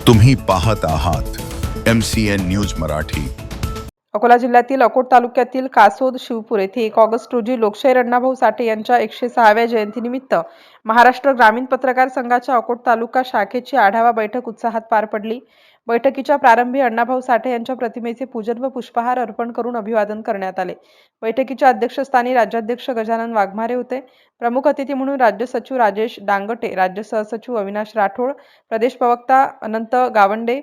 तुम्ही पाहत आहात MCN न्यूज मराठी। अकोला जिल्ह्यातील अकोट तालुक्यातील कासोद शिवपूर येथे 1 ऑगस्ट रोजी लोकशाहीर अण्णाभाऊ साठे यांच्या 106व्या जयंतीनिमित्त महाराष्ट्र ग्रामीण पत्रकार संघाच्या अकोट तालुका शाखेची आढावा बैठक उत्साहात पार पडली। बैठकीच्या प्रारंभी अण्णाभाऊ साठे यांच्या प्रतिमेचे पूजन व पुष्पहार अर्पण करून अभिवादन करण्यात आले। बैठकीच्या अध्यक्षस्थानी राज्याध्यक्ष गजानन वाघमारे होते। प्रमुख अतिथी म्हणून राज्य सचिव राजेश डांगटे, राज्य सहसचिव अविनाश राठोड, प्रदेश प्रवक्ता अनंत गावंडे,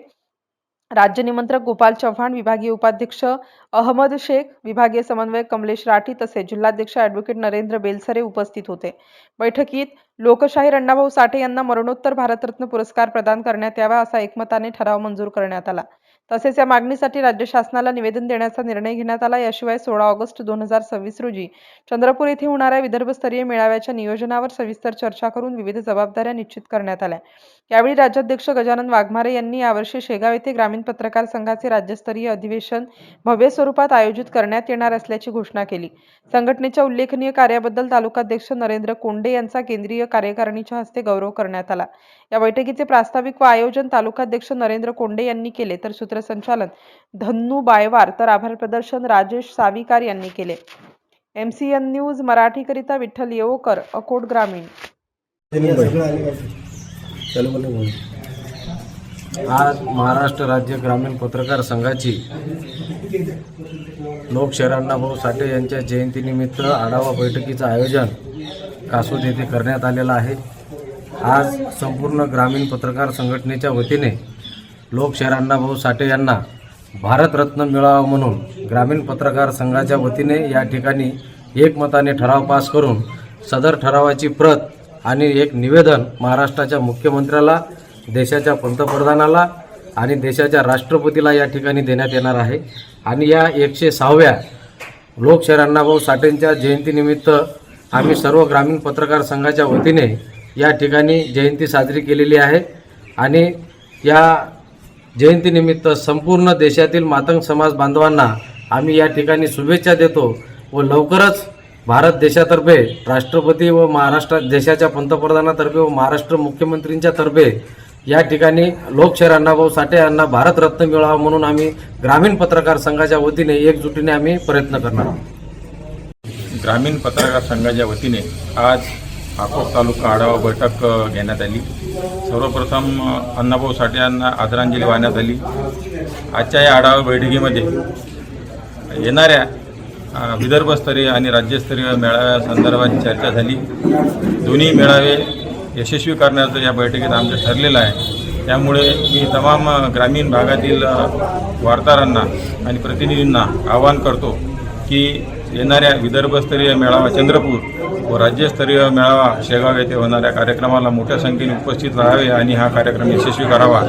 राज्य निमंत्रक गोपाल चव्हाण, विभागीय उपाध्यक्ष अहमद शेख, विभागीय समन्वयक कमलेश राठी तसेच जिल्हाध्यक्ष ॲडव्होकेट नरेंद्र बेलसरे उपस्थित होते। बैठकीत लोकशाहीर अण्णाभाऊ साठे यांना मरणोत्तर भारतरत्न पुरस्कार प्रदान करण्यात यावा असा एकमताने ठराव मंजूर करण्यात आला। तसेच या मागणीसाठी राज्य शासनाला निवेदन देण्याचा निर्णय घेण्यात आला। याशिवाय 16 ऑगस्ट 2026 रोजी चंद्रपूर येथे होणाऱ्या विदर्भस्तरीय मेळाव्याच्या नियोजनावर सविस्तर चर्चा करून विविध जबाबदाऱ्या निश्चित करण्यात आल्या। यावेळी राज्याध्यक्ष गजानन वाघमारे यांनी यावर्षी शेगाव येथे ग्रामीण पत्रकार संघाचे राज्यस्तरीय अधिवेशन भव्य स्वरूपात आयोजित करण्यात येणार असल्याची घोषणा केली। संघटनेच्या उल्लेखनीय कार्याबद्दल तालुकाध्यक्ष नरेंद्र कोंडे यांचा केंद्रीय कार्यकारिणीच्या हस्ते गौरव करण्यात आला। या बैठकीचे प्रास्ताविक व आयोजन तालुकाध्यक्ष नरेंद्र कोंडे यांनी केले, तर सूत्रसंचालन धन्नू बायवार, तर आभार प्रदर्शन राजेश साविकार यांनी केले। MCN न्यूज मराठी करिता विठ्ठल येवकर, अकोट ग्रामीण। आज महाराष्ट्र राज्य ग्रामीण पत्रकार संघाची लोकशाहीर अण्णाभाऊ साठे यांच्या जयंतीनिमित्त आढावा बैठकीचं आयोजन कासोद येथे करण्यात आलेलं आहे। आज संपूर्ण ग्रामीण पत्रकार संघटनेच्या वतीने लोकशाहीर अण्णाभाऊ साठे यांना भारतरत्न मिळावा म्हणून ग्रामीण पत्रकार संघाच्या वतीने या ठिकाणी एकमताने ठराव पास करून सदर ठरावाची प्रत आणि एक निवेदन महाराष्ट्राच्या मुख्यमंत्र्याला, देशाच्या पंतप्रधानाला आणि देशाच्या राष्ट्रपतीला या ठिकाणी देण्यात येणार आहे। आणि या 106व्या लोकशाहीर अण्णाभाऊ साठेंच्या जयंतीनिमित्त आम्ही सर्व ग्रामीण पत्रकार संघाच्या वतीने या ठिकाणी जयंती साजरी केलेली आहे। आणि या जयंतीनिमित्त संपूर्ण देशातील मातंग समाज बांधवांना आम्ही या ठिकाणी शुभेच्छा देतो व लवकरच भारत देशातर्फे राष्ट्रपती व महाराष्ट्र देशाच्या पंतप्रधानातर्फे व महाराष्ट्र मुख्यमंत्रींच्या तर्फे या ठिकाणी लोकशाहीर अण्णाभाऊ साठे यांना भारतरत्न मिळावा म्हणून आम्ही ग्रामीण पत्रकार संघाच्या वतीने एकजुटीने आम्ही प्रयत्न करणार आहोत। ग्रामीण पत्रकार संघाच्या वतीने आज अकोट तालुका आढावा बैठक घेण्यात आली। सर्वप्रथम अण्णाभाऊ साठे यांना आदरांजली वाहण्यात आली। आजच्या या आढावा बैठकीमध्ये येणाऱ्या विदर्भस्तरीय आणि राज्यस्तरीय मेळाव्यासंदर्भात चर्चा झाली। दोन्ही मेळावे यशस्वी करण्याचं या बैठकीत आमचं ठरलेलं आहे। त्यामुळे मी तमाम ग्रामीण भागातील वार्ताहरांना आणि प्रतिनिधींना आवाहन करतो की येणाऱ्या विदर्भस्तरीय मेळावा चंद्रपूर व राज्यस्तरीय मेळावा शेगाव येथे होणाऱ्या कार्यक्रमाला मोठ्या संख्येने उपस्थित राहावे आणि हा कार्यक्रम यशस्वी करावा।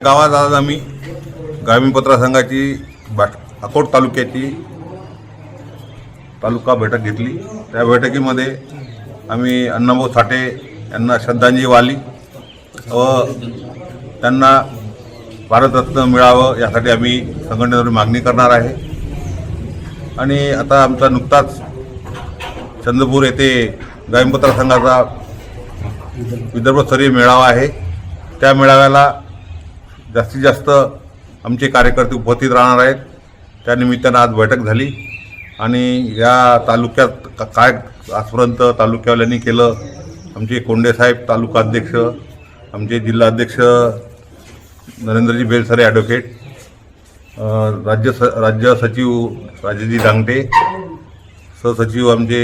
गावात आज आम्ही ग्रामीण पत्रकार संघाची अकोट तालुक्याची तालुका बैठक घेतली। त्या बैठकीमध्ये आम्ही अण्णाभाऊ साठे यांना श्रद्धांजली वाहिली व त्यांना भारतरत्न मिळावं यासाठी आम्ही संघटनेवर मागणी करणार आहे। आणि आता आमचा नुकताच चंद्रपूर येथे ग्रामीण पत्रकार संघाचा विदर्भस्तरीय मेळावा आहे। त्या मेळाव्याला जास्तीत जास्त आमचे कार्यकर्ते उपस्थित राहणार आहेत। त्या निमित्तानं आज बैठक झाली आणि या तालुक्यात काय आजपर्यंत तालुक्यावाल्यांनी केलं, आमचे कोंडेसाहेब तालुका अध्यक्ष, आमचे जिल्हाध्यक्ष नरेंद्रजी बेलसरे ॲडव्होकेट, राज्य सचिव राजेजी डांगटे, सहसचिव आमचे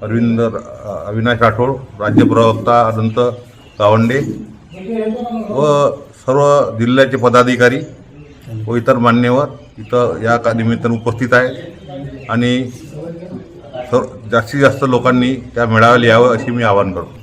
अविनाश राठोड, राज्य प्रवक्ता अनंत गावंडे व सर्व जिल्ह्याचे पदाधिकारी व इतर मान्यवर इथं या निमित्तानं उपस्थित आहेत। आणि जास्तीत जास्त लोकांनी त्या मेळाव्याला यावं अशी मी आवाहन करतो।